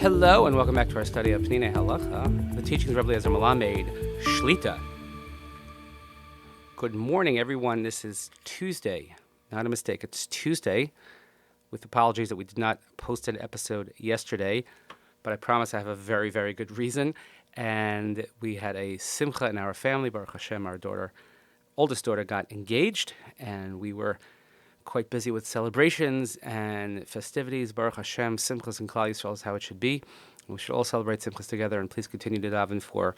Hello and welcome back to our study of Peninei Halacha, the teachings of Rabbi Eliezer Melamed, Shlita. Good morning, everyone. This is Tuesday. Not a mistake. It's Tuesday, with apologies that we did not post an episode yesterday, but I promise I have a very, very good reason. And we had a simcha in our family. Baruch Hashem, our oldest daughter, got engaged, and we were quite busy with celebrations and festivities. Baruch Hashem, simchas and Klal Yisrael is how it should be. We should all celebrate simchas together, and please continue to daven for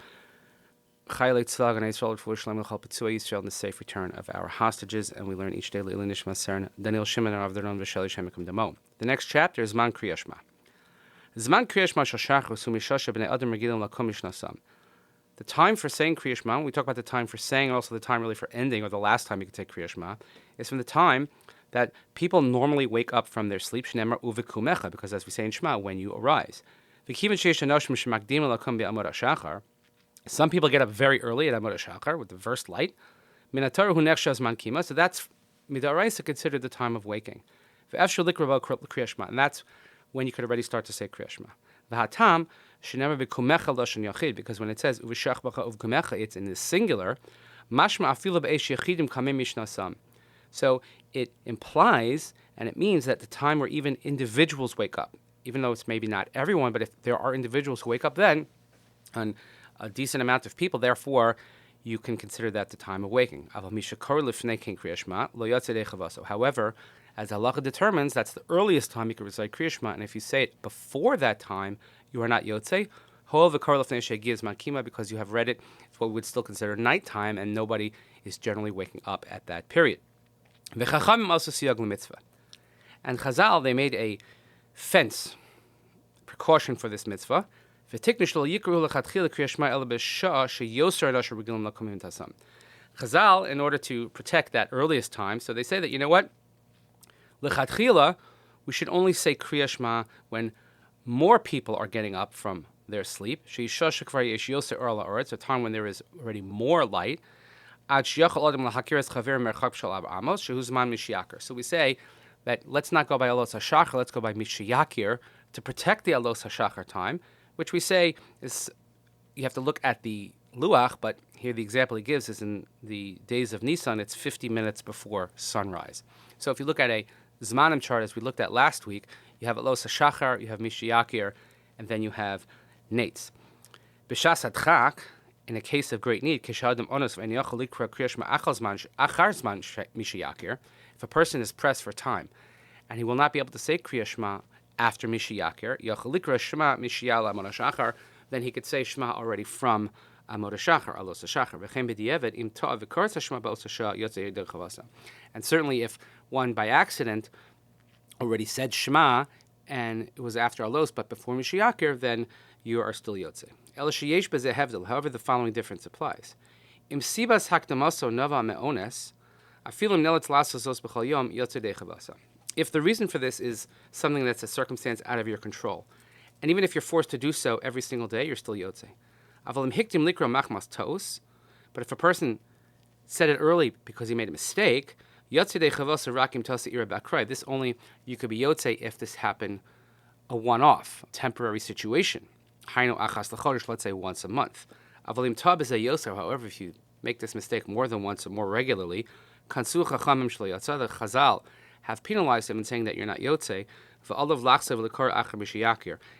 Chayalei Tzvah and Yisrael for Shalom L'chal Petzua Yisrael and the safe return of our hostages. And we learn each day Le'ilui Nishmat Seren Daniel Shimon and Avdanon V'Sheli Shem Yekum Damo. The next chapter is Zman Keriat Shema. Zman Keriat Shema Shashachos Umishasha B'nei Adam Regilim Lakom Mishnasam. The time for saying Keriat Shema, we talk about the time for saying and also the time really for ending, or the last time you can say Keriat Shema, is from the time that people normally wake up from their sleep, Shneimar Uvekumecha, because as we say in Shema, when you arise. Some people get up very early at Amud HaShachar with the first light. So that's midaraisa considered the time of waking. And that's when you could already start to say Keriat Shema. Because when it says it's in the singular, so it implies and it means that the time where even individuals wake up, even though it's maybe not everyone, but if there are individuals who wake up then, and a decent amount of people, therefore, you can consider that the time of waking. However, as Halacha determines, that's the earliest time you can recite Keriat Shema, and if you say it before that time, you are not Yotzei. Because you have read it, it's what we would still consider nighttime, and nobody is generally waking up at that period. And Chazal, they made a fence, precaution for this mitzvah. Chazal, in order to protect that earliest time, so they say that, you know what? Lechatchila, we should only say Keriat Shema when more people are getting up from their sleep. It's a time when there is already more light. So we say that let's not go by Alos HaShachar, let's go by Mishayakir to protect the Alos HaShachar time, which we say is, you have to look at the Luach, but here the example he gives is in the days of Nisan, it's 50 minutes before sunrise. So if you look at a Zmanim chart, as we looked at last week, you have Alos HaShachar, you have Mishayakir, and then you have Nates. B'shas Adchak, in a case of great need, if a person is pressed for time and he will not be able to say Keriat Shema after Mishayakir, then he could say Shema already from Amud HaShachar, Alos HaShachar. And certainly if one by accident already said Shema and it was after Alos but before Mishayakir, then you are still Yotzei. However, the following difference applies. If the reason for this is something that's a circumstance out of your control, and even if you're forced to do so every single day, you're still Yotzei. But if a person said it early because he made a mistake, this only, you could be Yotzei if this happened a one-off, temporary situation. Let's say once a month. However, if you make this mistake more than once or more regularly, the Chazal have penalized him in saying that you're not Yotzei,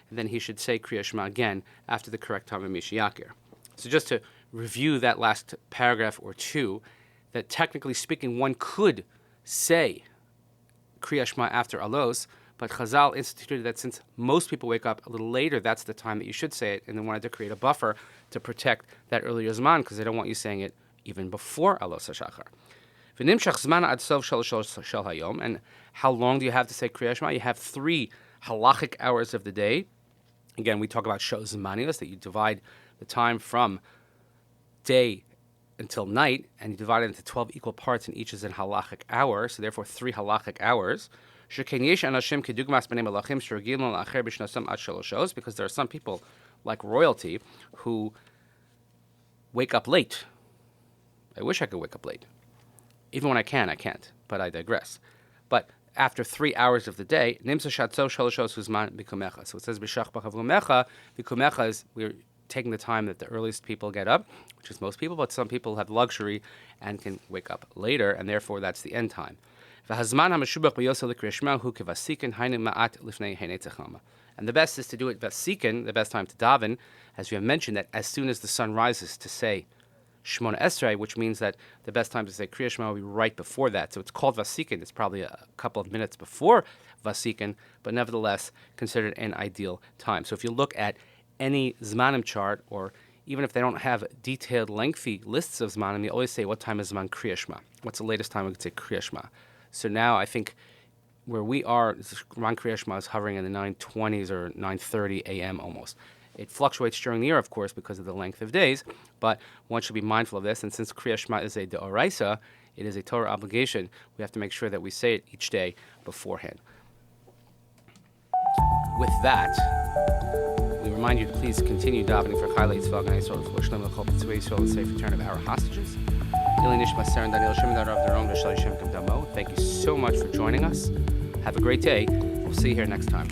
and then he should say Keriat Shema again after the correct time of Mishayakir. So just to review that last paragraph or two, that technically speaking, one could say Keriat Shema after Alos, but Chazal instituted that since most people wake up a little later, that's the time that you should say it, and they wanted to create a buffer to protect that earlier Zman, because they don't want you saying it even before Alos HaShachar. And how long do you have to say Keriat Shema? You have 3 halachic hours of the day. Again, we talk about Shos Zmanios, that you divide the time from day until night, and you divide it into 12 equal parts, and each is in halachic hour, so therefore 3 halachic hours. Because there are some people, like royalty, who wake up late. I wish I could wake up late. Even when I can, I can't, but I digress. But after 3 hours of the day. Nimsa shatzo shaloshos huzman bikumecha. So it says b'shach b'chavlumecha. Bikumecha is we're taking the time that the earliest people get up, which is most people, but some people have luxury and can wake up later, and therefore that's the end time. And the best is to do it vasikin, the best time to daven, as we have mentioned, that as soon as the sun rises to say Shmona Esrei, which means that the best time to say Keriat Shema will be right before that. So it's called vasikin. It's probably a couple of minutes before vasikin, but nevertheless considered an ideal time. So if you look at any Zmanim chart, or even if they don't have detailed, lengthy lists of Zmanim, you always say, what time is Zman Keriat Shema? What's the latest time we could say Keriat Shema? So now I think where we are, Zman Keriat Shema is hovering in the 9:20s or 9:30 a.m. almost. It fluctuates during the year, of course, because of the length of days, but one should be mindful of this. And since Keriat Shema is a deoraisa, it is a Torah obligation, we have to make sure that we say it each day beforehand. With that, we remind you to please continue davening for Chayei Tzvah Gan Yisrael, for Shlom L'Chol Tzvei Yisrael, and safe return of our hostages. Nishmat and Daniel Thank you so much for joining us. Have a great day. We'll see you here next time.